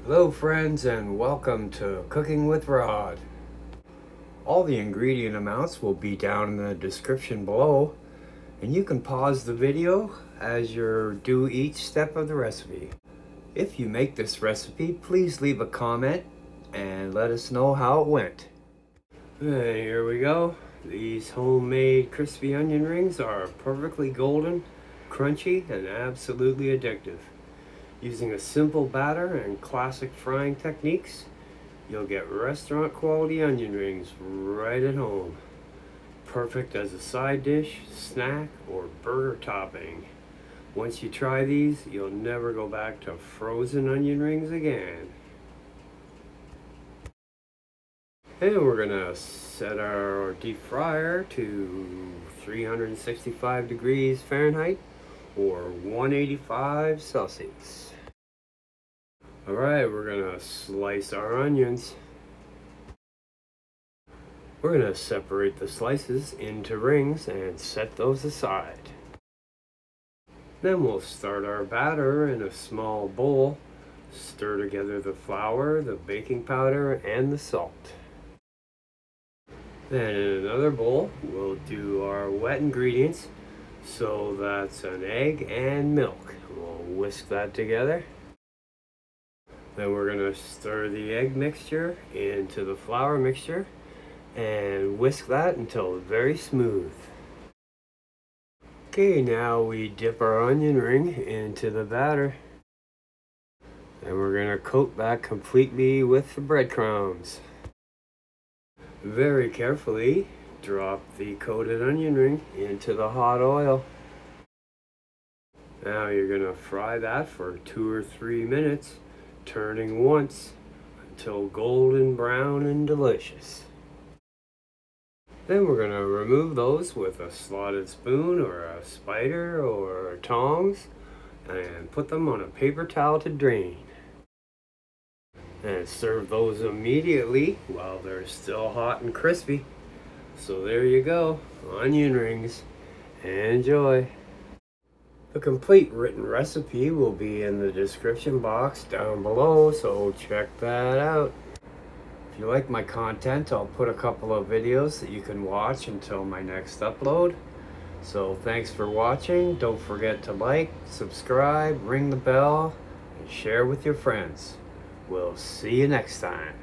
Hello friends, and welcome to Cooking with Rod. All the ingredient amounts will be down in the description below, and you can pause the video as you do each step of the recipe. If you make this recipe, please leave a comment and let us know how it went. And here we go. These homemade crispy onion rings are perfectly golden, crunchy, and absolutely addictive. Using a simple batter and classic frying techniques, you'll get restaurant quality onion rings right at home. Perfect as a side dish, snack, or burger topping. Once you try these, you'll never go back to frozen onion rings again. And we're gonna set our deep fryer to 365 degrees Fahrenheit or 185 Celsius. Alright, we're gonna slice our onions. We're gonna separate the slices into rings and set those aside. Then we'll start our batter in a small bowl. Stir together the flour, the baking powder, and the salt. Then in another bowl, we'll do our wet ingredients. So that's an egg and milk. We'll whisk that together. Then we're going to stir the egg mixture into the flour mixture and whisk that until it's very smooth. Okay, now we dip our onion ring into the batter. And we're going to coat that completely with the breadcrumbs. Very carefully drop the coated onion ring into the hot oil. Now you're going to fry that for 2 or 3 minutes, turning once until golden brown and delicious. Then we're going to remove those with a slotted spoon or a spider or tongs and put them on a paper towel to drain. And serve those immediately while they're still hot and crispy. So there you go, onion rings. Enjoy. The complete written recipe will be in the description box down below, so check that out. If you like my content, I'll put a couple of videos that you can watch until my next upload. So thanks for watching. Don't forget to like, subscribe, ring the bell, and share with your friends. We'll see you next time.